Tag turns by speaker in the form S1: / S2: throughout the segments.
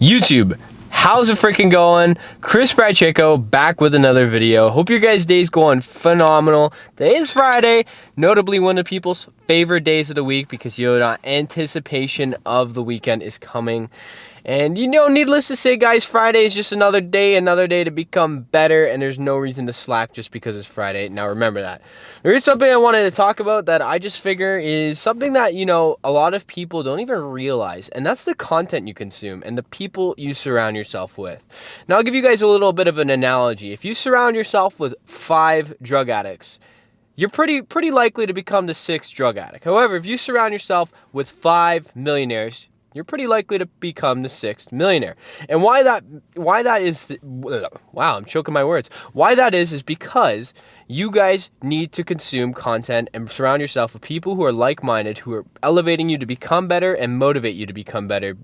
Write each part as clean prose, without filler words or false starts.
S1: YouTube, how's it freaking going? Chris Pacheco back with another video. Hope your guys' day's going phenomenal. Today is Friday, notably one of people's favorite days of the week because anticipation of the weekend is coming. And needless to say, guys, Friday is just another day to become better, and there's no reason to slack just because it's Friday. Now remember that. There is something I wanted to talk about that I just figure is something that, a lot of people don't even realize, and that's the content you consume and the people you surround yourself with. Now I'll give you guys a little bit of an analogy. If you surround yourself with 5 drug addicts, you're pretty likely to become the 6th drug addict. However, if you surround yourself with 5 millionaires, you're pretty likely to become the 6th millionaire. And why that is, wow, I'm choking my words. Why that is because you guys need to consume content and surround yourself with people who are like-minded, who are elevating you to become better and motivate you to become better.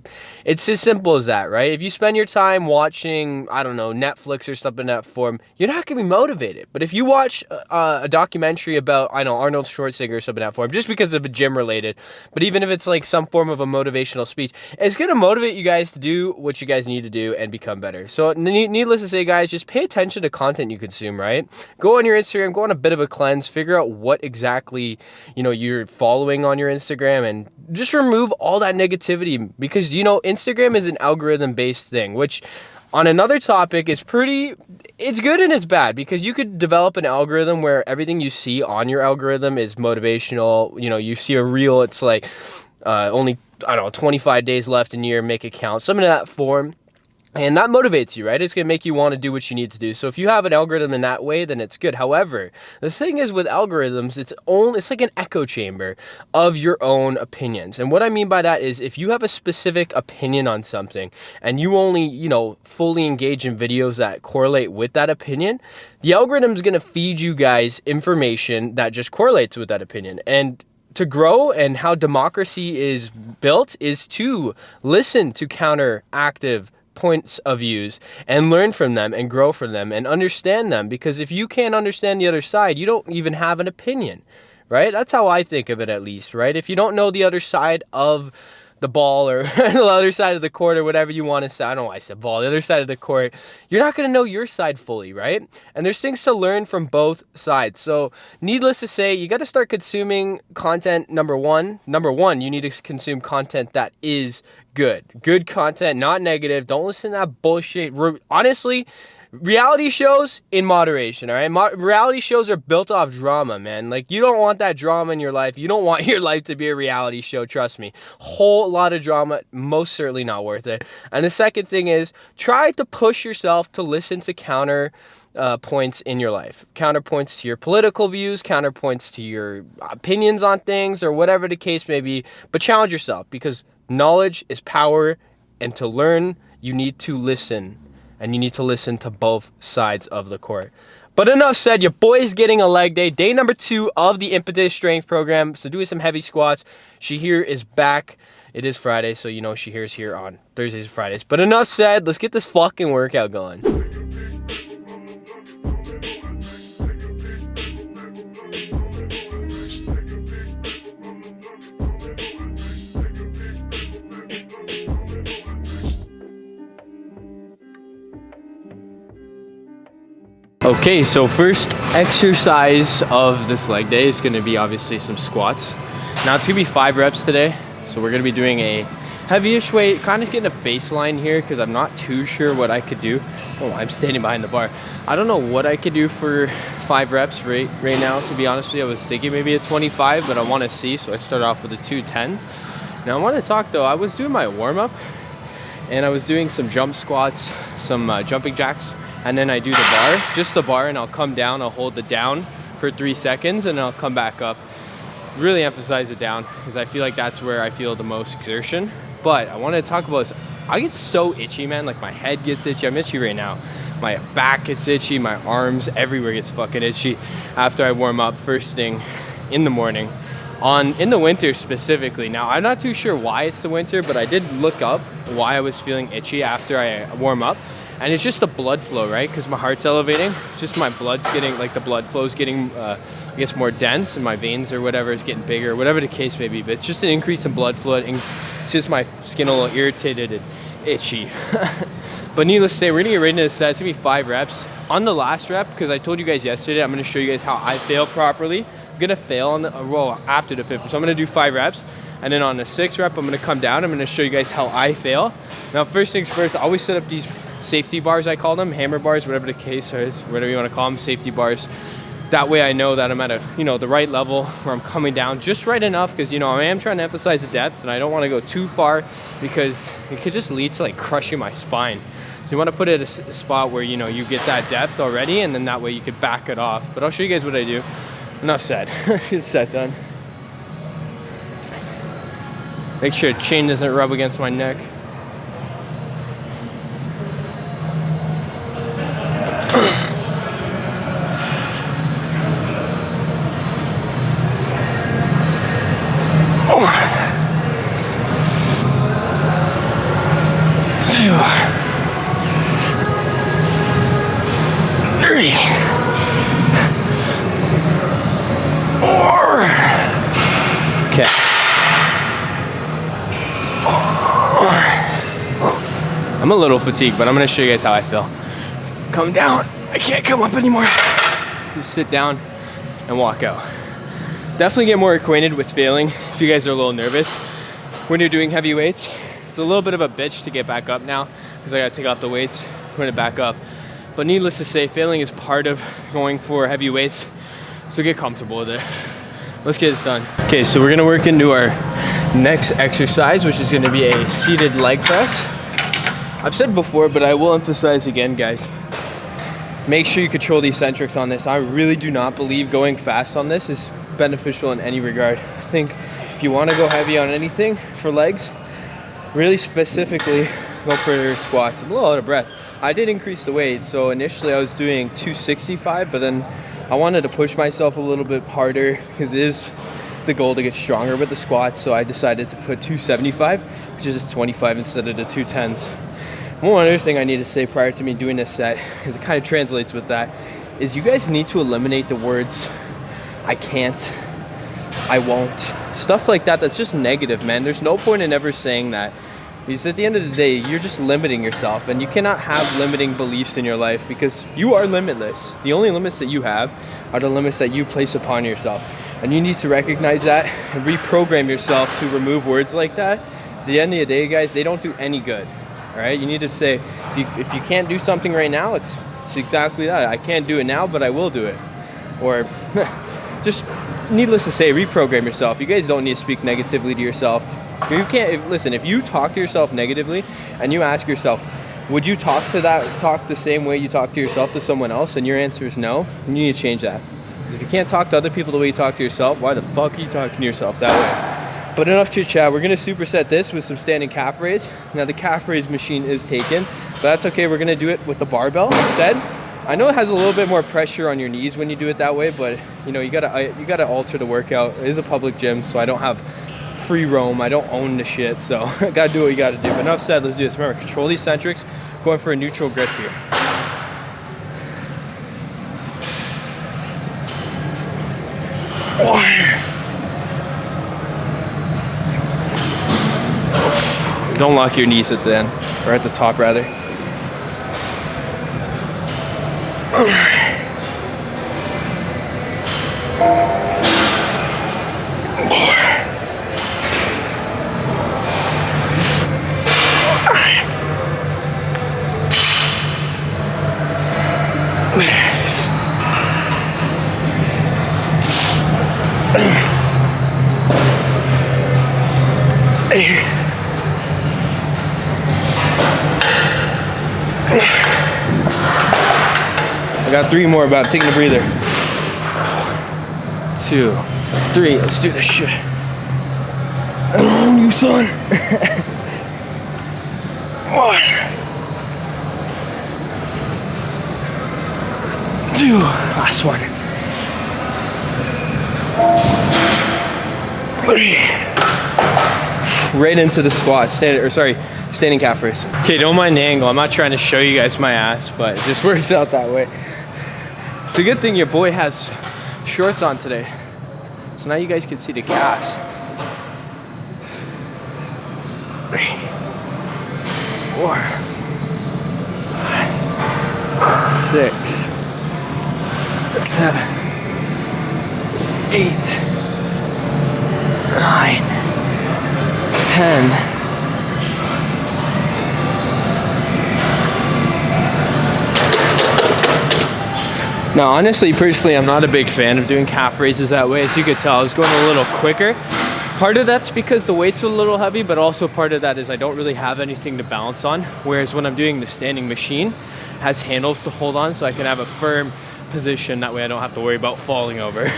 S1: It's as simple as that, right? If you spend your time watching, I don't know, Netflix or something in that form, you're not going to be motivated. But if you watch a documentary about, I know, Arnold Schwarzenegger or something in that form, just because of a gym related, but even if it's like some form of a motivational speech, it's going to motivate you guys to do what you guys need to do and become better. So needless to say, guys, just pay attention to content you consume, right? Go on your Instagram, go on a bit of a cleanse, figure out what exactly, you're following on your Instagram, and just remove all that negativity because, Instagram is an algorithm-based thing, which on another topic is it's good and it's bad because you could develop an algorithm where everything you see on your algorithm is motivational. You see a reel, it's like only, I don't know, 25 days left in a year, make it count, something in that form. And that motivates you, right? It's going to make you want to do what you need to do. So if you have an algorithm in that way, then it's good. However, the thing is with algorithms, it's like an echo chamber of your own opinions. And what I mean by that is if you have a specific opinion on something and you only, fully engage in videos that correlate with that opinion, the algorithm is going to feed you guys information that just correlates with that opinion. And to grow and how democracy is built is to listen to counteractive points of views and learn from them and grow from them and understand them, because if you can't understand the other side, you don't even have an opinion, right? That's how I think of it, at least, right? If you don't know the other side of the ball or the other side of the court or whatever you want to say, I don't know why I said ball, the other side of the court, you're not going to know your side fully, right? And there's things to learn from both sides. So needless to say, you got to start consuming content. Number one, you need to consume content that is good content, not negative. Don't listen to that bullshit. Honestly, reality shows in moderation, all right? Reality shows are built off drama, man. Like, you don't want that drama in your life. You don't want your life to be a reality show, trust me. Whole lot of drama, most certainly not worth it. And the second thing is, try to push yourself to listen to counter points in your life. Counterpoints to your political views, counterpoints to your opinions on things, or whatever the case may be. But challenge yourself, because knowledge is power, and to learn, you need to listen. And you need to listen to both sides of the court. But enough said, your boy's getting a leg day. Day number 2 of the IMPETUS strength program. So doing some heavy squats. Shahir is back. It is Friday, so Shahir's here on Thursdays and Fridays. But enough said, let's get this fucking workout going. Okay, so first exercise of this leg day is going to be obviously some squats. Now it's going to be 5 reps today, so we're going to be doing a heavy-ish weight, kind of getting a baseline here because I'm not too sure what I could do. Oh, I'm standing behind the bar. I don't know what I could do for 5 reps right now, to be honest with you. I was thinking maybe a 25, but I want to see, so I start off with the 2 10s. Now I want to talk though, I was doing my warm-up and I was doing some jump squats, some jumping jacks, and then I do the bar, just the bar, and I'll come down, I'll hold the down for 3 seconds, and I'll come back up. Really emphasize the down, because I feel like that's where I feel the most exertion. But I want to talk about this. I get so itchy, man, like my head gets itchy. I'm itchy right now. My back gets itchy, my arms, everywhere gets fucking itchy after I warm up first thing in the morning. In the winter specifically. Now, I'm not too sure why it's the winter, but I did look up why I was feeling itchy after I warm up. And it's just the blood flow, right? Because my heart's elevating. It's just my blood's getting, like the blood flow's getting, I guess, more dense, and my veins or whatever is getting bigger, whatever the case may be. But it's just an increase in blood flow. It's just my skin a little irritated and itchy. But needless to say, we're gonna get right into this set. It's gonna be 5 reps. On the last rep, because I told you guys yesterday, I'm gonna show you guys how I fail properly. I'm gonna fail on the roll after the 5th. So I'm gonna do 5 reps. And then on the 6th rep, I'm gonna come down. I'm gonna show you guys how I fail. Now, first things first, I always set up these safety bars, I call them, hammer bars, whatever the case is, whatever you wanna call them, safety bars. That way I know that I'm at a, the right level where I'm coming down just right enough, because, I am trying to emphasize the depth and I don't wanna go too far because it could just lead to like crushing my spine. So you wanna put it at a spot where, you get that depth already, and then that way you could back it off. But I'll show you guys what I do. Enough said, it's set done. Make sure the chain doesn't rub against my neck. Okay. I'm a little fatigued, but I'm gonna show you guys how I feel. Come down. I can't come up anymore. Just sit down and walk out. Definitely get more acquainted with failing if you guys are a little nervous when you're doing heavy weights. It's a little bit of a bitch to get back up now because I gotta take off the weights, put it back up. But needless to say, failing is part of going for heavy weights, so get comfortable with it. Let's get this done. Okay, so we're gonna work into our next exercise, which is gonna be a seated leg press. I've said before, but I will emphasize again, guys. Make sure you control the eccentrics on this. I really do not believe going fast on this is beneficial in any regard. I think if you wanna go heavy on anything for legs, really specifically go for squats. I'm a little out of breath. I did increase the weight, so initially I was doing 265, but then I wanted to push myself a little bit harder because it is the goal to get stronger with the squats, so I decided to put 275, which is just 25 instead of the 210s. One other thing I need to say prior to me doing this set, because it kind of translates with that, is you guys need to eliminate the words I can't, I won't, stuff like that. That's just negative, man. There's no point in ever saying that, because at the end of the day, you're just limiting yourself, and you cannot have limiting beliefs in your life because you are limitless. The only limits that you have are the limits that you place upon yourself, and you need to recognize that and reprogram yourself to remove words like that. At the end of the day, guys, they don't do any good. All right, you need to say, if you can't do something right now, it's exactly that. I can't do it now, but I will do it. Or just needless to say, reprogram yourself. You guys don't need to speak negatively to yourself. You can't listen. If you talk to yourself negatively and you ask yourself, would you talk the same way you talk to yourself to someone else, and your answer is no, you need to change that. Because if you can't talk to other people the way you talk to yourself, why the fuck are you talking to yourself that way? But enough chit chat. We're gonna superset this with some standing calf raise. Now the calf raise machine is taken, but that's okay. We're gonna do it with the barbell instead. I know it has a little bit more pressure on your knees when you do it that way, but you gotta alter the workout. It is a public gym, so I don't have free roam. I don't own the shit, so I gotta do what you gotta do. But enough said, let's do this. Remember, control the eccentrics, going for a neutral grip here. Don't lock your knees at the end, or at the top rather. I got 3 more, about taking a breather. 2, 3, let's do this shit. I don't own you, son. 1, 2, last one. 3. Right into the squat, standing calf raise. Okay, don't mind the angle. I'm not trying to show you guys my ass, but it just works out that way. It's a good thing your boy has shorts on today, so now you guys can see the calves. 4, 6, 7, 8, 9, 10. Now, honestly, personally, I'm not a big fan of doing calf raises that way. As you could tell, I was going a little quicker. Part of that's because the weight's a little heavy, but also part of that is I don't really have anything to balance on. Whereas when I'm doing the standing machine, it has handles to hold on, so I can have a firm position. That way I don't have to worry about falling over.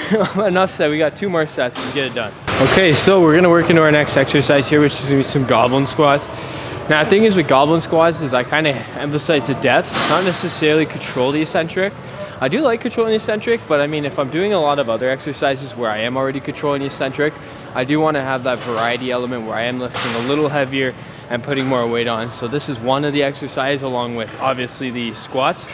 S1: Enough said, we got 2 more sets, let's get it done. Okay, so we're gonna work into our next exercise here, which is gonna be some goblin squats. Now, the thing is with goblin squats is I kind of emphasize the depth, not necessarily control the eccentric. I do like controlling the eccentric, but I mean, if I'm doing a lot of other exercises where I am already controlling the eccentric, I do want to have that variety element where I am lifting a little heavier and putting more weight on. So this is one of the exercises along with obviously the squats.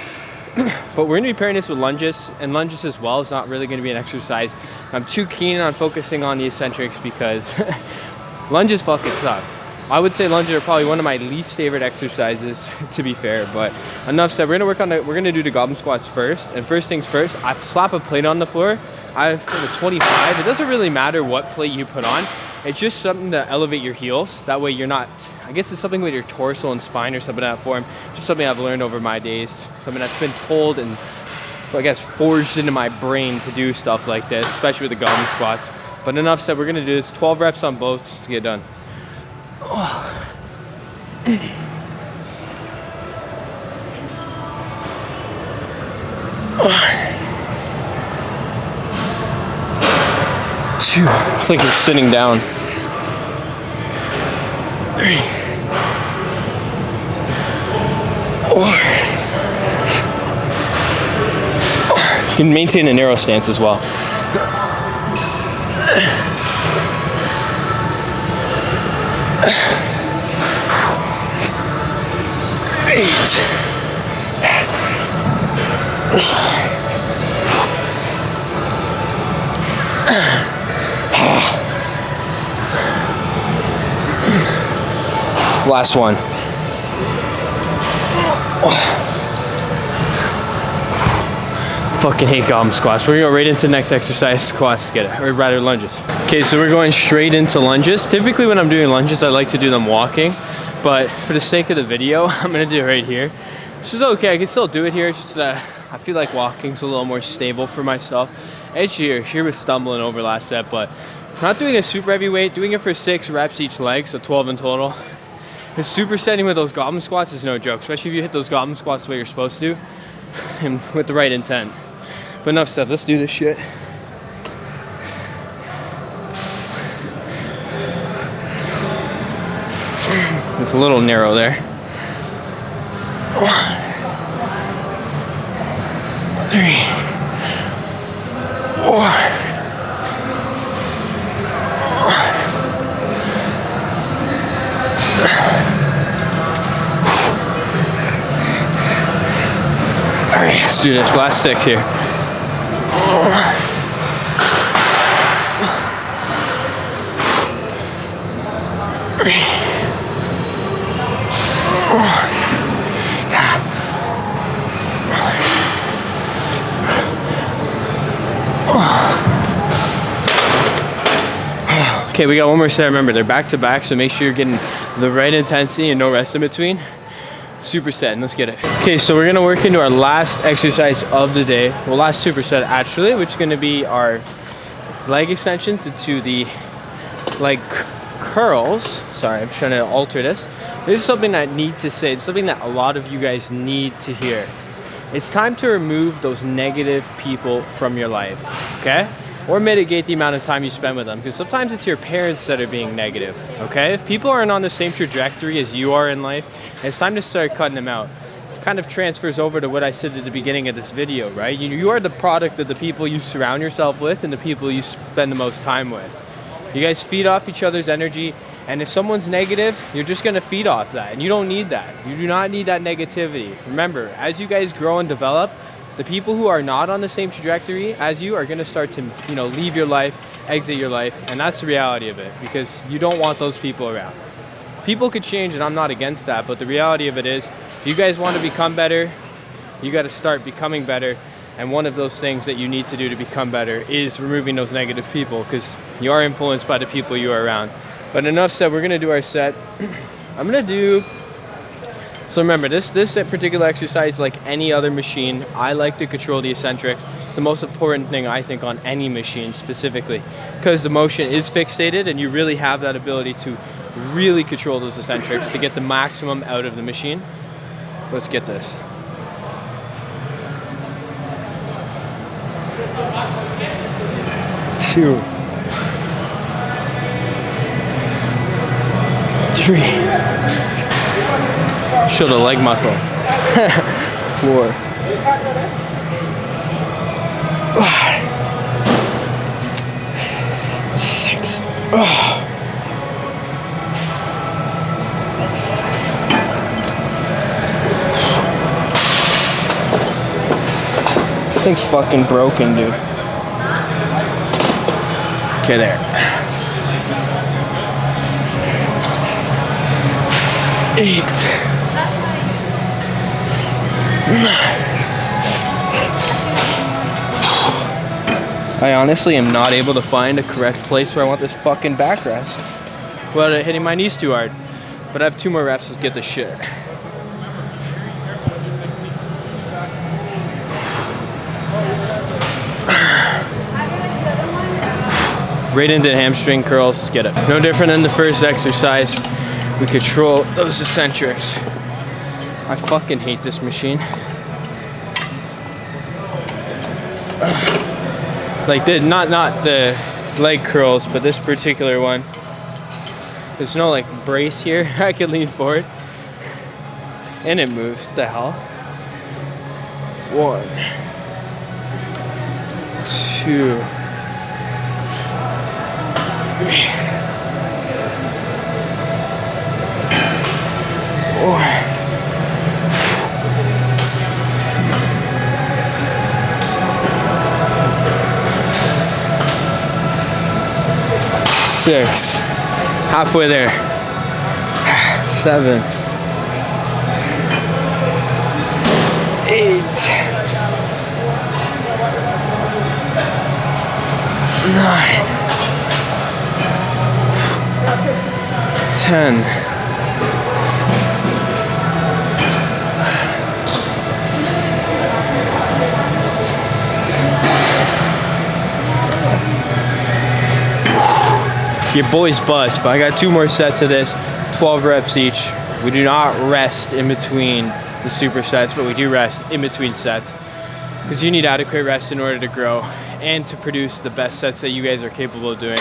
S1: But we're going to be pairing this with lunges, and lunges as well is not really going to be an exercise I'm too keen on focusing on the eccentrics because lunges fucking suck. I would say lunges are probably one of my least favorite exercises, to be fair, but enough said. We're gonna do the goblin squats first, and first things first, I slap a plate on the floor. I have a 25. It doesn't really matter what plate you put on. It's just something to elevate your heels. That way you're not, I guess it's something with your torso and spine or something of that form. Just something I've learned over my days. Something that's been told and I guess forged into my brain to do stuff like this, especially with the goblin squats. But enough said, we're gonna do this 12 reps on both to get done. Oh. 2. It's like you're sitting down. 3, 4. You can maintain a narrow stance as well. 8. Last one. Fucking hate goblin squats. We're gonna go right into the next exercise, squats, get it, or rather lunges. Okay, so we're going straight into lunges. Typically when I'm doing lunges, I like to do them walking, but for the sake of the video, I'm gonna do it right here. Which is okay, I can still do it here, it's just I feel like walking's a little more stable for myself. Edge here was stumbling over last set, but not doing a super heavy weight, doing it for 6 reps each leg, so 12 in total. The supersetting with those goblin squats is no joke, especially if you hit those goblin squats the way you're supposed to, and with the right intent. But enough said, let's do this shit. It's a little narrow there. 3, 4. Alright, let's do this. Last 6 here. 3. Okay, we got one more set. Remember, they're back to back, so make sure you're getting the right intensity and no rest in between. Superset, and let's get it. Okay, so we're gonna work into our last exercise of the day. Well, last superset actually, which is gonna be our leg extensions into the leg curls. Sorry, I'm trying to alter this. This is something I need to say. It's something that a lot of you guys need to hear. It's time to remove those negative people from your life, okay? Or mitigate the amount of time you spend with them, because sometimes it's your parents that are being negative, okay? If people aren't on the same trajectory as you are in life, it's time to start cutting them out. It kind of transfers over to what I said at the beginning of this video, right? You are the product of the people you surround yourself with and the people you spend the most time with. You guys feed off each other's energy, and if someone's negative, you're just gonna feed off that, and you don't need that. You do not need that negativity. Remember, as you guys grow and develop, the people who are not on the same trajectory as you are gonna start to, leave your life, exit your life, and that's the reality of it, because you don't want those people around. people could change, and I'm not against that, but the reality of it is, if you guys want to become better, you got to start becoming better. And one of those things that you need to do to become better is removing those negative people, because you are influenced by the people you are around. But enough said, we're gonna do our set. I'm gonna do, so remember, this particular exercise, like any other machine, I like to control the eccentrics. It's the most important thing, I think, on any machine specifically, because the motion is fixated and you really have that ability to really control those eccentrics to get the maximum out of the machine. Let's get this. 2, 3. Show the leg muscle. 4. 5. 6. This thing's fucking broken, dude. Okay, there. 8. 9. I honestly am not able to find a correct place where I want this fucking backrest without it hitting my knees too hard. But I have 2 more reps, let's get this shit. Right into the hamstring curls, let's get it. No different than the first exercise. We control those eccentrics. I fucking hate this machine. Like not the leg curls, but this particular one. There's no like brace here. I can lean forward. And it moves. What the hell? 1, 2. 4. 6. Halfway there. 7. 8. 9. 10. 11. Your boy's buzzed, but I got 2 more sets of this, 12 reps each. We do not rest in between the supersets, but we do rest in between sets, because you need adequate rest in order to grow and to produce the best sets that you guys are capable of doing.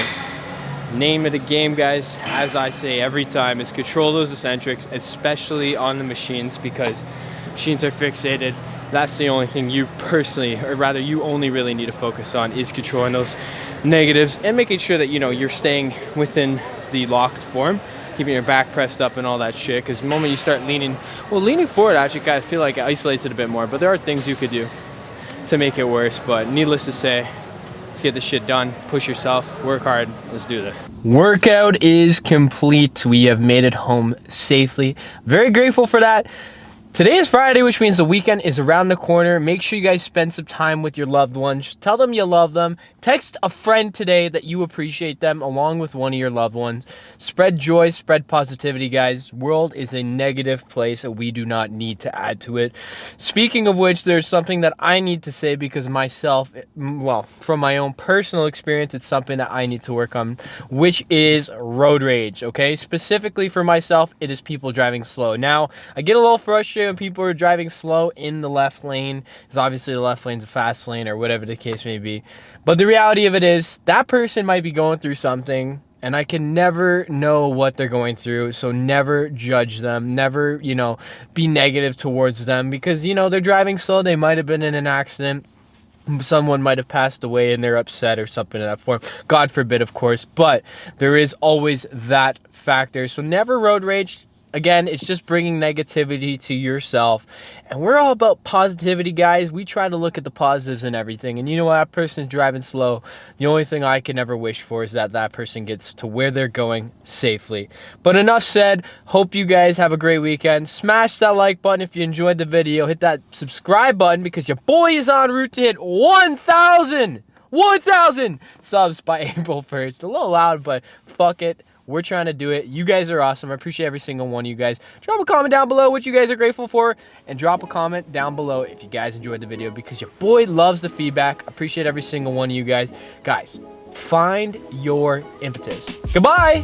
S1: Name of the game, guys, as I say every time, is control those eccentrics, especially on the machines, because machines are fixated. That's the only thing you personally, or rather you only really need to focus on, is controlling those negatives and making sure that, you know, you're staying within the locked form, keeping your back pressed up and all that shit, because the moment you start leaning forward, actually, I feel like it isolates it a bit more, but there are things you could do to make it worse. But needless to say, let's get this shit done. Push yourself, work hard, let's do this. Workout is complete. We have made it home safely. Very grateful for that. Today is Friday, which means the weekend is around the corner. Make sure you guys spend some time with your loved ones. Tell them you love them. Text a friend today that you appreciate them along with one of your loved ones. Spread joy, spread positivity, guys. World is a negative place that we do not need to add to it. Speaking of which, there's something that I need to say, because myself, well, from my own personal experience, it's something that I need to work on, which is road rage, okay? Specifically for myself, it is people driving slow. Now, I get a little frustrated when people are driving slow in the left lane, because obviously the left lane's a fast lane or whatever the case may be. But the reality of it is that person might be going through something, and I can never know what they're going through. So never judge them, never, you know, be negative towards them, because, you know, they're driving slow. They might have been in an accident. Someone might have passed away and they're upset or something in that form. God forbid, of course, but there is always that factor. So never road rage. again, it's just bringing negativity to yourself. And we're all about positivity, guys. We try to look at the positives in everything. And you know what? That person's driving slow. The only thing I can ever wish for is that that person gets to where they're going safely. But enough said. Hope you guys have a great weekend. Smash that like button if you enjoyed the video. Hit that subscribe button because your boy is en route to hit 1,000 subs by April 1st. A little loud, but fuck it. We're trying to do it. You guys are awesome. I appreciate every single one of you guys. Drop a comment down below what you guys are grateful for, and drop a comment down below if you guys enjoyed the video, because your boy loves the feedback. I appreciate every single one of you guys. Guys, find your impetus. Goodbye.